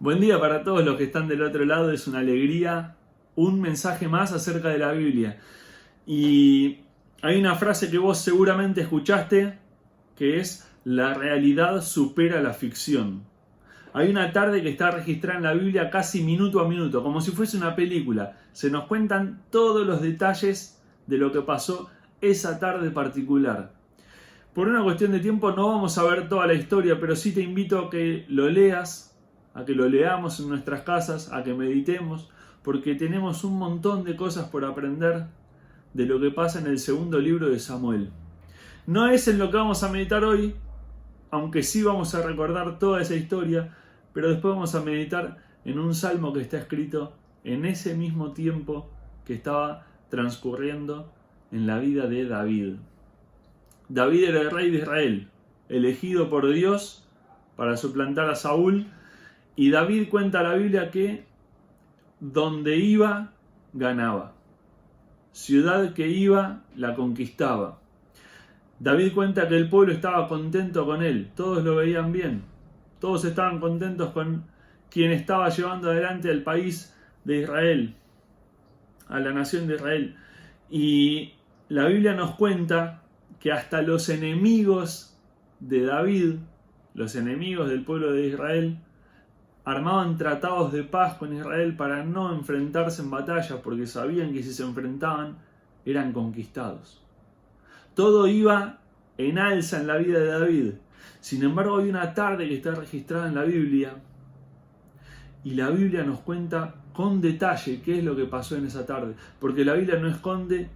Buen día para todos los que están del otro lado, es una alegría, un mensaje más acerca de la Biblia. Y hay una frase que vos seguramente escuchaste, que es: la realidad supera la ficción. Hay una tarde que está registrada en la Biblia casi minuto a minuto, como si fuese una película. Se nos cuentan todos los detalles de lo que pasó esa tarde particular. Por una cuestión de tiempo no vamos a ver toda la historia, pero sí te invito a que lo leas, a que lo leamos en nuestras casas, a que meditemos, porque tenemos un montón de cosas por aprender de lo que pasa en el segundo libro de Samuel. No es en lo que vamos a meditar hoy, aunque sí vamos a recordar toda esa historia, pero después vamos a meditar en un salmo que está escrito en ese mismo tiempo que estaba transcurriendo en la vida de David. David era el rey de Israel, elegido por Dios para suplantar a Saúl, y David cuenta la Biblia que donde iba, ganaba. Ciudad que iba, la conquistaba. David cuenta que el pueblo estaba contento con él, todos lo veían bien, todos estaban contentos con quien estaba llevando adelante al país de Israel, a la nación de Israel. Y la Biblia nos cuenta que hasta los enemigos de David, los enemigos del pueblo de Israel, armaban tratados de paz con Israel para no enfrentarse en batalla, porque sabían que si se enfrentaban eran conquistados. Todo iba en alza en la vida de David. Sin embargo, hay una tarde que está registrada en la Biblia, y la Biblia nos cuenta con detalle qué es lo que pasó en esa tarde, porque la Biblia no esconde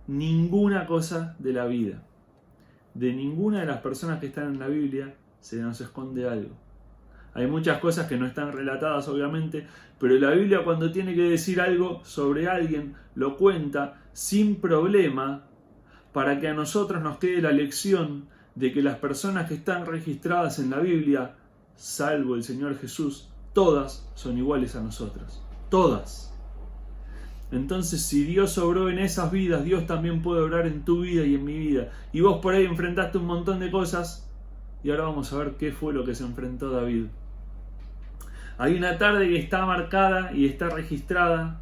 ninguna cosa de la vida. De ninguna de las personas que están en la Biblia se nos esconde algo. Hay muchas cosas que no están relatadas, obviamente, pero la Biblia, cuando tiene que decir algo sobre alguien, lo cuenta sin problema, para que a nosotros nos quede la lección de que las personas que están registradas en la Biblia, salvo el Señor Jesús, todas son iguales a nosotros. Todas. Entonces, si Dios obró en esas vidas, Dios también puede obrar en tu vida y en mi vida. Y vos por ahí enfrentaste un montón de cosas, y ahora vamos a ver qué fue lo que se enfrentó David. Hay una tarde que está marcada y está registrada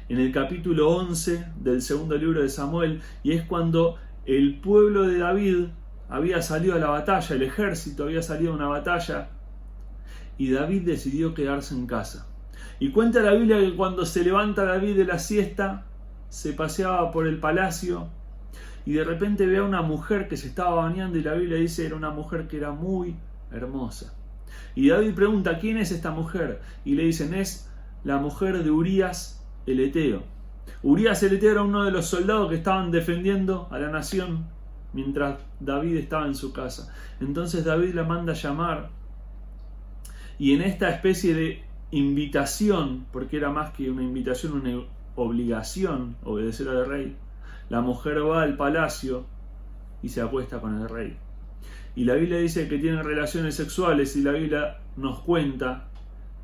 en el capítulo 11 del segundo libro de Samuel, y es cuando el pueblo de David había salido a la batalla, el ejército había salido a una batalla, y David decidió quedarse en casa. Y cuenta la Biblia que cuando se levanta David de la siesta, se paseaba por el palacio y de repente ve a una mujer que se estaba bañando, y la Biblia dice que era una mujer que era muy hermosa. Y David pregunta: ¿quién es esta mujer? Y le dicen: es la mujer de Urías el Eteo. Urías el Eteo era uno de los soldados que estaban defendiendo a la nación mientras David estaba en su casa. Entonces David la manda a llamar, y en esta especie de invitación, porque era más que una invitación, una obligación, obedecer al rey, la mujer va al palacio y se acuesta con el rey. Y la Biblia dice que tienen relaciones sexuales, y la Biblia nos cuenta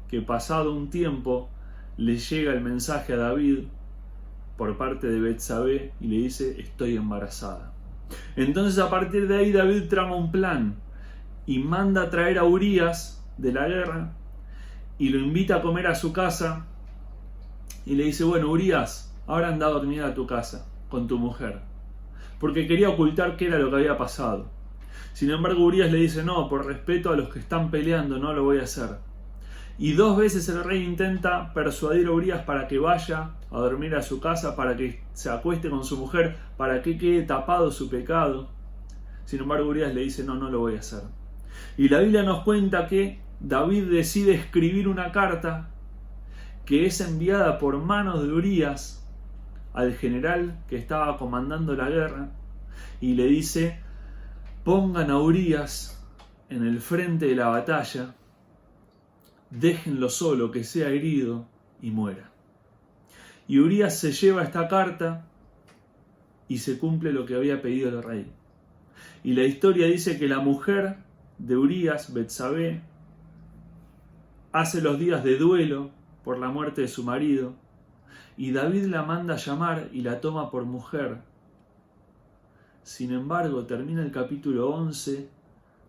que pasado un tiempo le llega el mensaje a David por parte de Betsabé y le dice: estoy embarazada. Entonces, a partir de ahí, David trama un plan y manda a traer a Urías de la guerra y lo invita a comer a su casa, y le dice: bueno, Urías, ahora anda a dormir a tu casa con tu mujer, porque quería ocultar qué era lo que había pasado. Sin embargo, Urías le dice: no, por respeto a los que están peleando no lo voy a hacer. Y 2 veces el rey intenta persuadir a Urías para que vaya a dormir a su casa, para que se acueste con su mujer, para que quede tapado su pecado. Sin embargo, Urías le dice: no, no lo voy a hacer. Y la Biblia nos cuenta que David decide escribir una carta que es enviada por manos de Urías al general que estaba comandando la guerra, y le dice: pongan a Urías en el frente de la batalla, déjenlo solo, que sea herido y muera. Y Urías se lleva esta carta y se cumple lo que había pedido el rey. Y la historia dice que la mujer de Urías, Betsabé, hace los días de duelo por la muerte de su marido, y David la manda a llamar y la toma por mujer. Sin embargo, termina el capítulo 11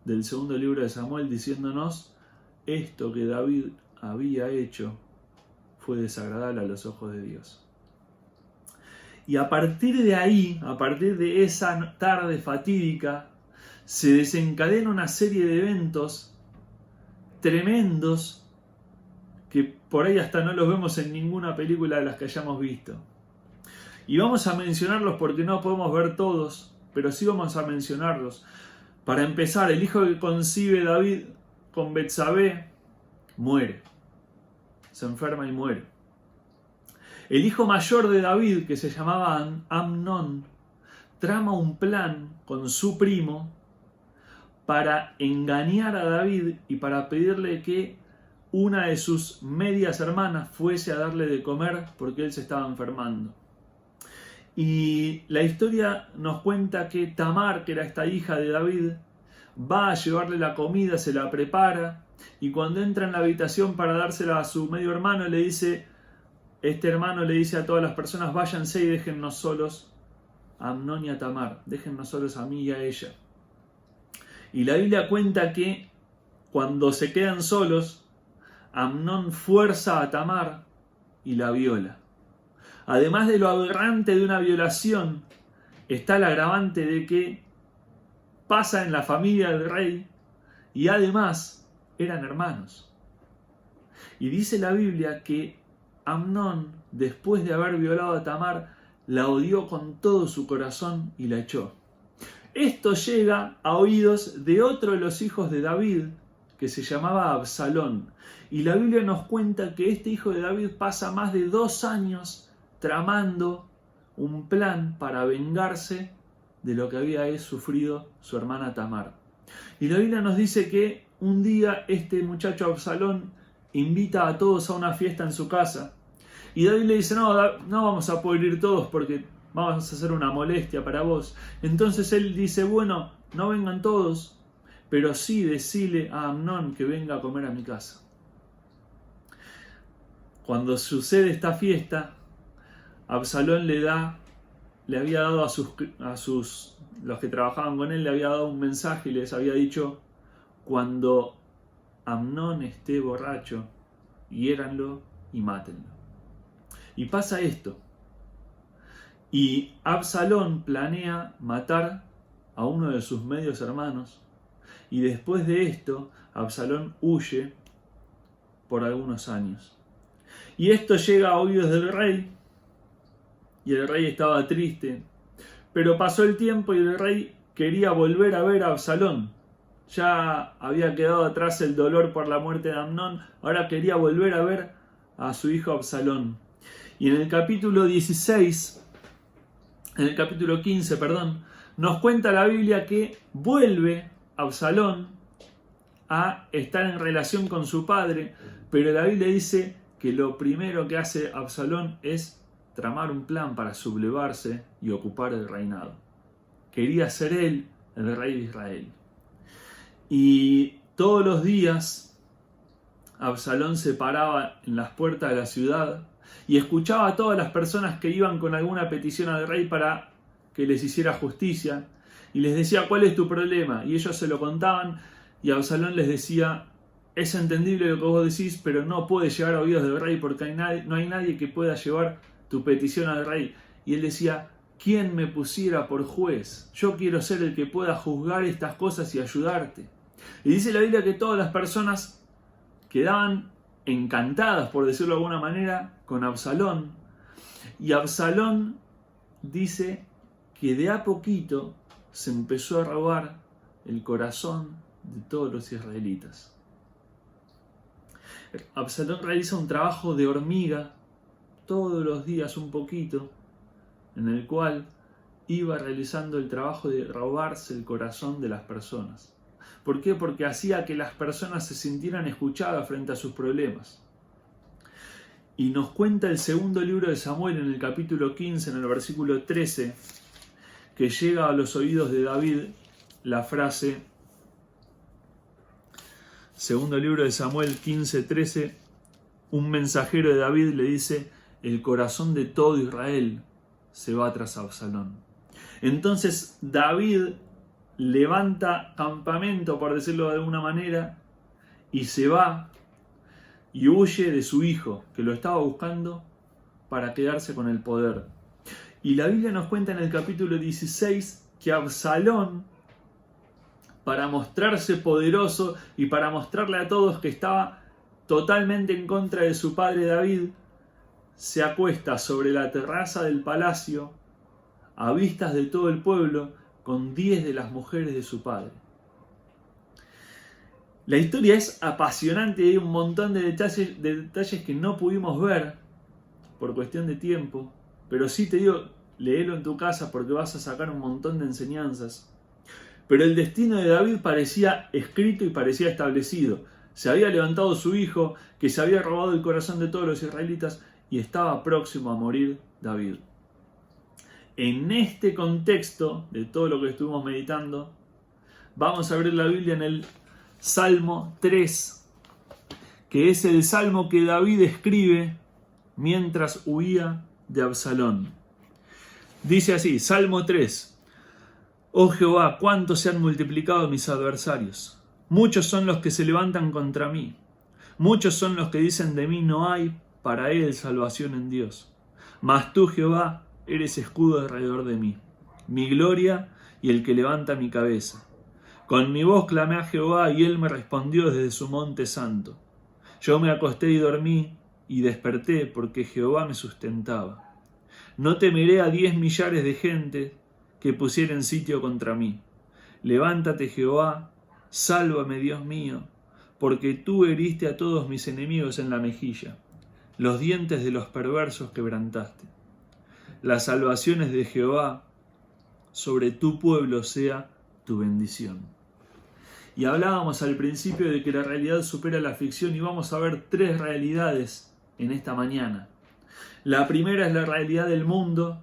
del segundo libro de Samuel diciéndonos esto que David había hecho fue desagradable a los ojos de Dios. Y a partir de ahí, a partir de esa tarde fatídica, se desencadena una serie de eventos tremendos que por ahí hasta no los vemos en ninguna película de las que hayamos visto. Y vamos a mencionarlos porque no podemos ver todos, pero sí vamos a mencionarlos. Para empezar, el hijo que concibe David con Betsabé muere. Se enferma y muere. El hijo mayor de David, que se llamaba Amnón, trama un plan con su primo para engañar a David y para pedirle que una de sus medias hermanas fuese a darle de comer porque él se estaba enfermando. Y la historia nos cuenta que Tamar, que era esta hija de David, va a llevarle la comida, se la prepara, y cuando entra en la habitación para dársela a su medio hermano, este hermano le dice a todas las personas: váyanse y déjennos solos a Amnón y a Tamar, déjennos solos a mí y a ella. Y la Biblia cuenta que cuando se quedan solos, Amnón fuerza a Tamar y la viola. Además de lo aberrante de una violación, está el agravante de que pasa en la familia del rey y además eran hermanos. Y dice la Biblia que Amnón, después de haber violado a Tamar, la odió con todo su corazón y la echó. Esto llega a oídos de otro de los hijos de David, que se llamaba Absalón. Y la Biblia nos cuenta que este hijo de David pasa más de 2 años tramando un plan para vengarse de lo que había sufrido su hermana Tamar. Y la Biblia nos dice que un día este muchacho Absalón invita a todos a una fiesta en su casa. Y David le dice: no vamos a poder ir todos porque vamos a hacer una molestia para vos. Entonces él dice: bueno, no vengan todos, pero sí decile a Amnón que venga a comer a mi casa. Cuando sucede esta fiesta, Absalón le había dado a los que trabajaban con él, le había dado un mensaje y les había dicho: cuando Amnón esté borracho, hiéranlo y mátenlo. Y pasa esto. Y Absalón planea matar a uno de sus medios hermanos. Y después de esto, Absalón huye por algunos años. Y esto llega a oídos del rey. Y el rey estaba triste. Pero pasó el tiempo y el rey quería volver a ver a Absalón. Ya había quedado atrás el dolor por la muerte de Amnón. Ahora quería volver a ver a su hijo Absalón. Y en el capítulo 15, nos cuenta la Biblia que vuelve Absalón a estar en relación con su padre, pero la Biblia dice que lo primero que hace Absalón es tramar un plan para sublevarse y ocupar el reinado. Quería ser él el rey de Israel. Y todos los días Absalón se paraba en las puertas de la ciudad y escuchaba a todas las personas que iban con alguna petición al rey para que les hiciera justicia, y les decía: ¿cuál es tu problema? Y ellos se lo contaban, y Absalón les decía: es entendible lo que vos decís, pero no puede llegar a oídos del rey porque no hay nadie que pueda llevar tu petición al rey. Y él decía: ¿quién me pusiera por juez? Yo quiero ser el que pueda juzgar estas cosas y ayudarte. Y dice la Biblia que todas las personas quedaban encantadas, por decirlo de alguna manera, con Absalón. Y Absalón dice que de a poquito se empezó a robar el corazón de todos los israelitas. Absalón realiza un trabajo de hormiga todos los días un poquito, en el cual iba realizando el trabajo de robarse el corazón de las personas. ¿Por qué? Porque hacía que las personas se sintieran escuchadas frente a sus problemas. Y nos cuenta el segundo libro de Samuel en el capítulo 15, en el versículo 13, que llega a los oídos de David la frase, segundo libro de Samuel 15, 13, un mensajero de David le dice: el corazón de todo Israel se va tras Absalón. Entonces David levanta campamento, por decirlo de alguna manera, y se va y huye de su hijo, que lo estaba buscando para quedarse con el poder. Y la Biblia nos cuenta en el capítulo 16 que Absalón, para mostrarse poderoso y para mostrarle a todos que estaba totalmente en contra de su padre David, se acuesta sobre la terraza del palacio a vistas de todo el pueblo con 10 de las mujeres de su padre. La historia es apasionante y hay un montón de detalles que no pudimos ver por cuestión de tiempo, pero sí te digo, léelo en tu casa porque vas a sacar un montón de enseñanzas. Pero el destino de David parecía escrito y parecía establecido. Se había levantado su hijo, que se había robado el corazón de todos los israelitas, y estaba próximo a morir David. En este contexto de todo lo que estuvimos meditando, vamos a abrir la Biblia en el Salmo 3, que es el salmo que David escribe mientras huía de Absalón. Dice así, Salmo 3: Oh Jehová, cuánto se han multiplicado mis adversarios. Muchos son los que se levantan contra mí. Muchos son los que dicen de mí, no hay para él salvación en Dios. Mas tú, Jehová, eres escudo alrededor de mí, mi gloria y el que levanta mi cabeza. Con mi voz clamé a Jehová y él me respondió desde su monte santo. Yo me acosté y dormí y desperté porque Jehová me sustentaba. No temeré a 10 millares de gente que pusieren sitio contra mí. Levántate, Jehová, sálvame, Dios mío, porque tú heriste a todos mis enemigos en la mejilla. Los dientes de los perversos quebrantaste. Las salvaciones de Jehová sobre tu pueblo sea tu bendición. Y hablábamos al principio de que la realidad supera la ficción y vamos a ver 3 realidades en esta mañana. La primera es la realidad del mundo,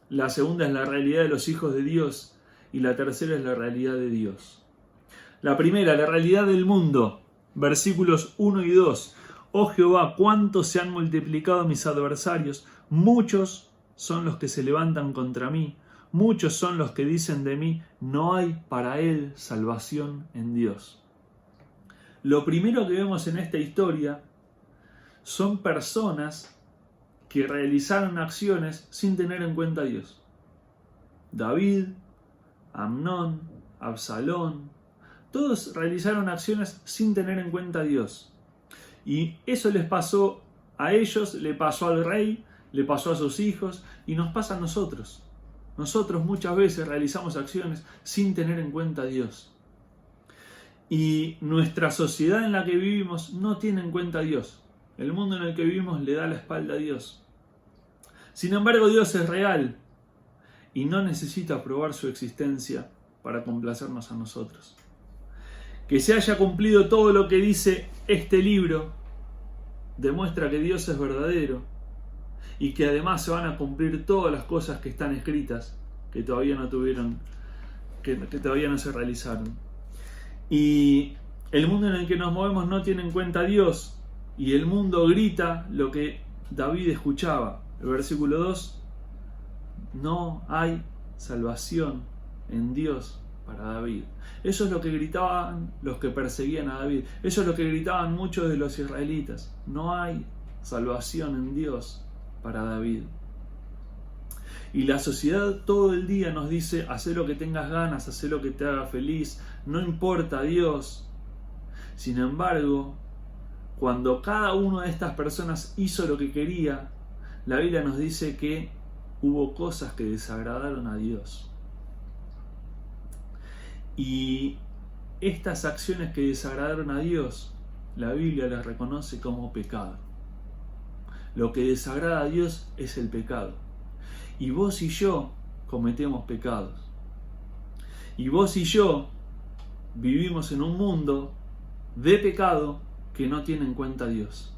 la segunda es la realidad de los hijos de Dios y la tercera es la realidad de Dios. La primera, la realidad del mundo, versículos 1 y 2. Oh Jehová, cuánto se han multiplicado mis adversarios, muchos son los que se levantan contra mí. Muchos son los que dicen de mí, no hay para él salvación en Dios. Lo primero que vemos en esta historia son personas que realizaron acciones sin tener en cuenta a Dios. David, Amnón, Absalón, todos realizaron acciones sin tener en cuenta a Dios. Y eso les pasó a ellos, le pasó al rey, le pasó a sus hijos y nos pasa a nosotros. Nosotros muchas veces realizamos acciones sin tener en cuenta a Dios. Y nuestra sociedad en la que vivimos no tiene en cuenta a Dios. El mundo en el que vivimos le da la espalda a Dios. Sin embargo, Dios es real y no necesita probar su existencia para complacernos a nosotros. Que se haya cumplido todo lo que dice este libro demuestra que Dios es verdadero y que además se van a cumplir todas las cosas que están escritas, que todavía no tuvieron, que todavía no se realizaron. Y el mundo en el que nos movemos no tiene en cuenta a Dios, y el mundo grita lo que David escuchaba. El versículo 2, no hay salvación en Dios para David. Eso es lo que gritaban los que perseguían a David. Eso es lo que gritaban muchos de los israelitas. No hay salvación en Dios para David. Y la sociedad todo el día nos dice, haz lo que tengas ganas, haz lo que te haga feliz, no importa a Dios. Sin embargo, cuando cada una de estas personas hizo lo que quería, la Biblia nos dice que hubo cosas que desagradaron a Dios. Y estas acciones que desagradaron a Dios, la Biblia las reconoce como pecado. Lo que desagrada a Dios es el pecado. Y vos y yo cometemos pecados. Y vos y yo vivimos en un mundo de pecado que no tiene en cuenta a Dios.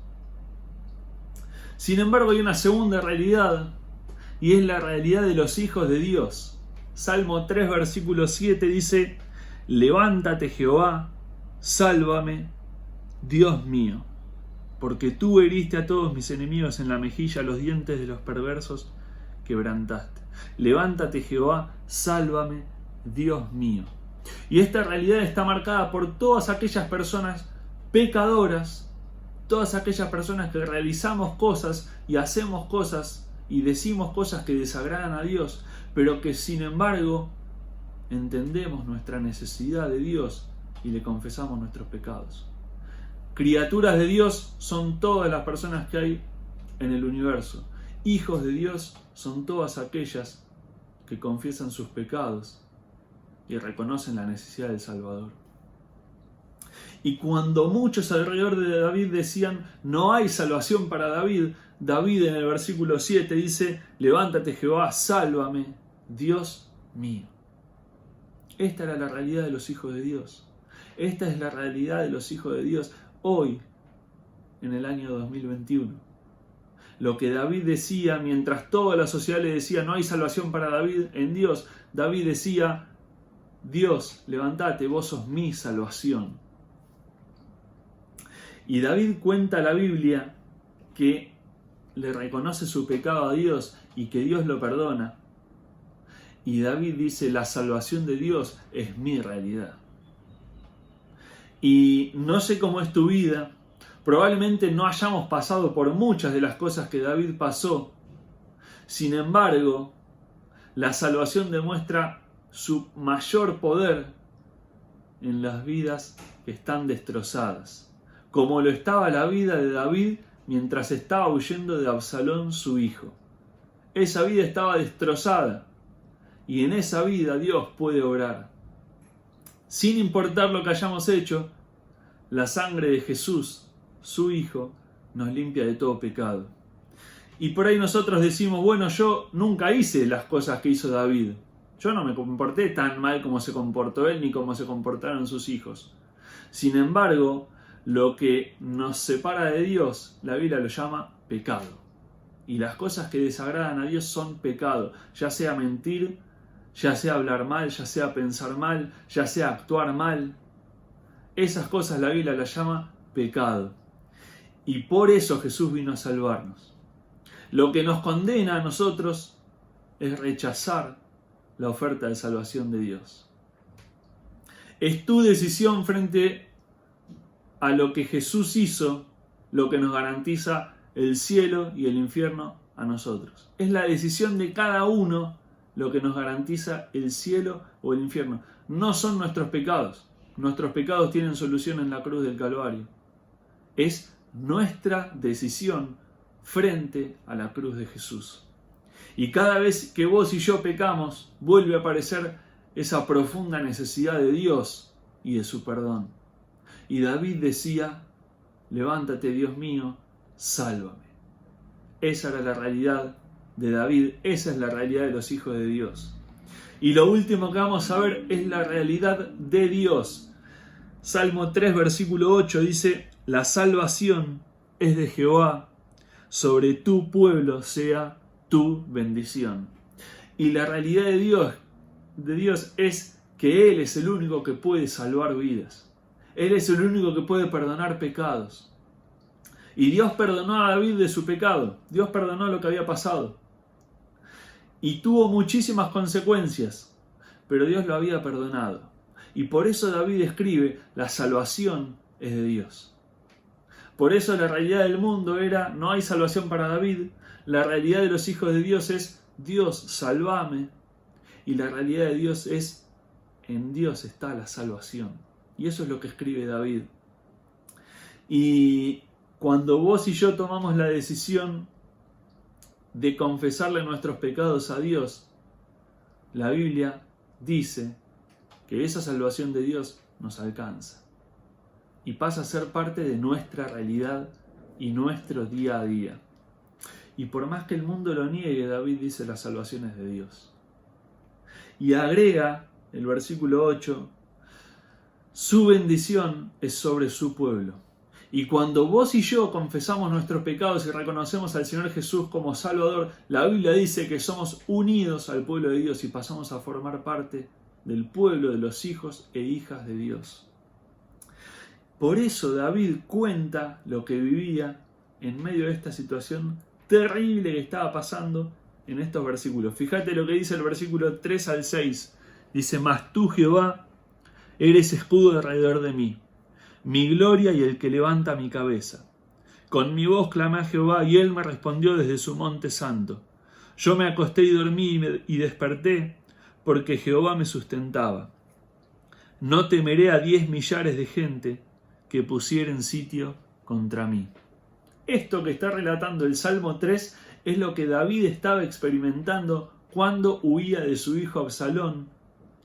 Sin embargo, hay una segunda realidad, y es la realidad de los hijos de Dios. Salmo 3, versículo 7 dice, levántate, Jehová, sálvame, Dios mío, porque tú heriste a todos mis enemigos en la mejilla, los dientes de los perversos quebrantaste. Levántate, Jehová, sálvame, Dios mío. Y esta realidad está marcada por todas aquellas personas pecadoras todas aquellas personas que realizamos cosas y hacemos cosas y decimos cosas que desagradan a Dios, pero que sin embargo entendemos nuestra necesidad de Dios y le confesamos nuestros pecados. Criaturas de Dios son todas las personas que hay en el universo. Hijos de Dios son todas aquellas que confiesan sus pecados y reconocen la necesidad del Salvador. Y cuando muchos alrededor de David decían, no hay salvación para David, David en el versículo 7 dice, levántate Jehová, sálvame, Dios mío. Esta era la realidad de los hijos de Dios. Esta es la realidad de los hijos de Dios hoy, en el año 2021. Lo que David decía, mientras toda la sociedad le decía, no hay salvación para David en Dios, David decía, Dios, levántate, vos sos mi salvación. Y David cuenta la Biblia que le reconoce su pecado a Dios y que Dios lo perdona. Y David dice, la salvación de Dios es mi realidad. Y no sé cómo es tu vida, probablemente no hayamos pasado por muchas de las cosas que David pasó. Sin embargo, la salvación demuestra su mayor poder en las vidas que están destrozadas, como lo estaba la vida de David mientras estaba huyendo de Absalón, su hijo. Esa vida estaba destrozada y en esa vida Dios puede obrar. Sin importar lo que hayamos hecho, la sangre de Jesús, su Hijo, nos limpia de todo pecado. Y por ahí nosotros decimos, bueno, yo nunca hice las cosas que hizo David. Yo no me comporté tan mal como se comportó él ni como se comportaron sus hijos. Sin embargo, lo que nos separa de Dios, la Biblia lo llama pecado. Y las cosas que desagradan a Dios son pecado, ya sea mentir, ya sea hablar mal, ya sea pensar mal, ya sea actuar mal. Esas cosas la Biblia las llama pecado. Y por eso Jesús vino a salvarnos. Lo que nos condena a nosotros es rechazar la oferta de salvación de Dios. Es tu decisión frente a lo que Jesús hizo, lo que nos garantiza el cielo y el infierno a nosotros. Es la decisión de cada uno lo que nos garantiza el cielo o el infierno. No son nuestros pecados. Nuestros pecados tienen solución en la cruz del Calvario. Es nuestra decisión frente a la cruz de Jesús. Y cada vez que vos y yo pecamos, vuelve a aparecer esa profunda necesidad de Dios y de su perdón. Y David decía, levántate Dios mío, sálvame. Esa era la realidad de David, esa es la realidad de los hijos de Dios. Y lo último que vamos a ver es la realidad de Dios. Salmo 3, versículo 8 dice, la salvación es de Jehová, sobre tu pueblo sea tu bendición. Y la realidad de Dios es que Él es el único que puede salvar vidas. Él es el único que puede perdonar pecados. Y Dios perdonó a David de su pecado. Dios perdonó lo que había pasado. Y tuvo muchísimas consecuencias, pero Dios lo había perdonado. Y por eso David escribe, la salvación es de Dios. Por eso la realidad del mundo era, no hay salvación para David. La realidad de los hijos de Dios es, Dios, sálvame. Y la realidad de Dios es, en Dios está la salvación. Y eso es lo que escribe David. Y cuando vos y yo tomamos la decisión de confesarle nuestros pecados a Dios, la Biblia dice que esa salvación de Dios nos alcanza y pasa a ser parte de nuestra realidad y nuestro día a día. Y por más que el mundo lo niegue, David dice la salvación es de Dios. Y agrega el versículo 8, su bendición es sobre su pueblo. Y cuando vos y yo confesamos nuestros pecados y reconocemos al Señor Jesús como Salvador, la Biblia dice que somos unidos al pueblo de Dios y pasamos a formar parte del pueblo de los hijos e hijas de Dios. Por eso David cuenta lo que vivía en medio de esta situación terrible que estaba pasando en estos versículos. Fíjate lo que dice el versículo 3 al 6. Dice, mas tú, Jehová, eres escudo alrededor de mí, mi gloria y el que levanta mi cabeza. Con mi voz clamé a Jehová y él me respondió desde su monte santo. Yo me acosté y dormí y desperté porque Jehová me sustentaba. No temeré a 10 millares de gente que pusieren sitio contra mí. Esto que está relatando el Salmo 3 es lo que David estaba experimentando cuando huía de su hijo Absalón,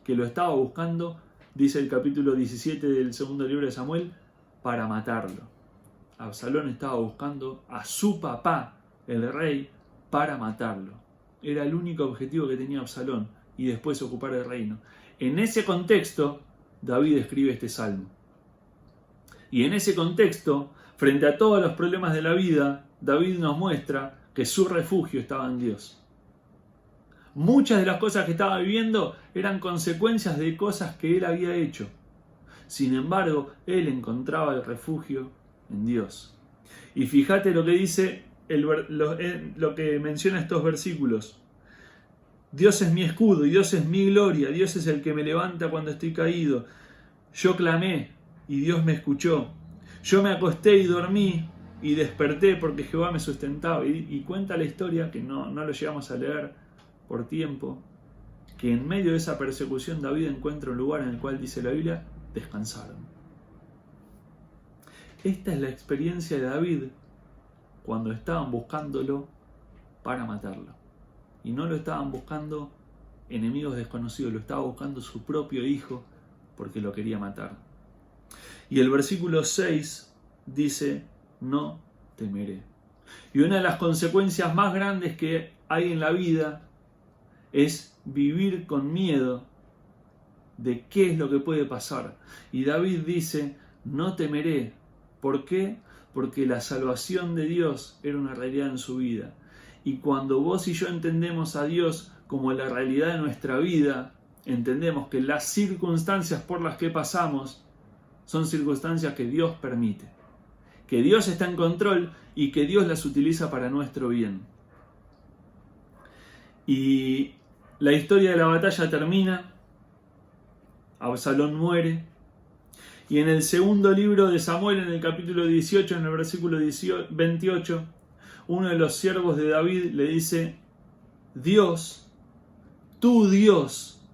que lo estaba buscando, dice el capítulo 17 del segundo libro de Samuel, para matarlo. Absalón estaba buscando a su papá, el rey, para matarlo. Era el único objetivo que tenía Absalón, y después ocupar el reino. En ese contexto, David escribe este salmo. Y en ese contexto, frente a todos los problemas de la vida, David nos muestra que su refugio estaba en Dios. Muchas de las cosas que estaba viviendo eran consecuencias de cosas que él había hecho. Sin embargo, él encontraba el refugio en Dios. Y fíjate lo que dice, lo que menciona estos versículos. Dios es mi escudo y Dios es mi gloria. Dios es el que me levanta cuando estoy caído. Yo clamé y Dios me escuchó. Yo me acosté y dormí y desperté porque Jehová me sustentaba. Y cuenta la historia, que no lo llegamos a leer por tiempo, que en medio de esa persecución David encuentra un lugar en el cual, dice la Biblia, descansaron. Esta es la experiencia de David cuando estaban buscándolo para matarlo. Y no lo estaban buscando enemigos desconocidos, lo estaba buscando su propio hijo porque lo quería matar. Y el versículo 6 dice, no temeré. Y una de las consecuencias más grandes que hay en la vida es vivir con miedo de qué es lo que puede pasar. Y David dice, no temeré. ¿Por qué? Porque la salvación de Dios era una realidad en su vida. Y cuando vos y yo entendemos a Dios como la realidad de nuestra vida, entendemos que las circunstancias por las que pasamos son circunstancias que Dios permite, que Dios está en control y que Dios las utiliza para nuestro bien. Y la historia de la batalla termina, Absalón muere, y en el segundo libro de Samuel, en el capítulo 18, en el versículo 28, uno de los siervos de David le dice, Dios, tu Dios,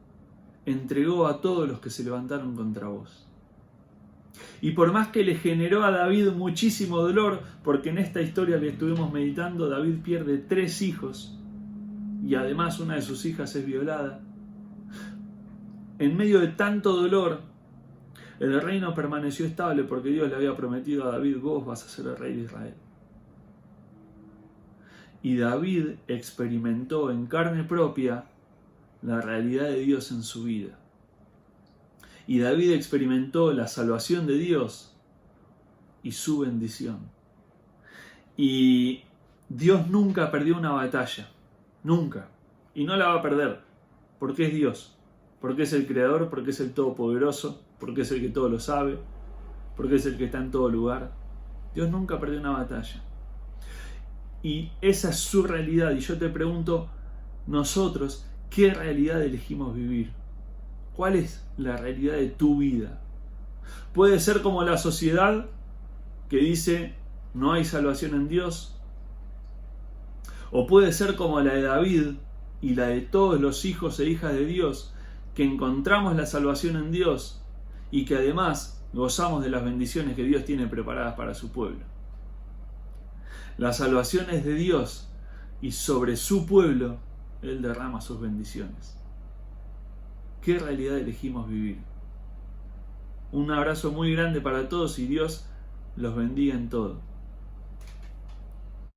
entregó a todos los que se levantaron contra vos. Y por más que le generó a David muchísimo dolor, porque en esta historia que estuvimos meditando, David pierde 3 hijos, y además una de sus hijas es violada. En medio de tanto dolor, el reino permaneció estable porque Dios le había prometido a David, vos vas a ser el rey de Israel. Y David experimentó en carne propia la realidad de Dios en su vida. Y David experimentó la salvación de Dios y su bendición. Y Dios nunca perdió una batalla. Nunca. Y no la va a perder. Porque es Dios. Porque es el Creador, porque es el Todopoderoso, porque es el que todo lo sabe, porque es el que está en todo lugar. Dios nunca perdió una batalla. Y esa es su realidad. Y yo te pregunto, nosotros, ¿qué realidad elegimos vivir? ¿Cuál es la realidad de tu vida? Puede ser como la sociedad que dice, no hay salvación en Dios. O puede ser como la de David y la de todos los hijos e hijas de Dios, que encontramos la salvación en Dios y que además gozamos de las bendiciones que Dios tiene preparadas para su pueblo. La salvación es de Dios y sobre su pueblo Él derrama sus bendiciones. ¿Qué realidad elegimos vivir? Un abrazo muy grande para todos y Dios los bendiga en todo.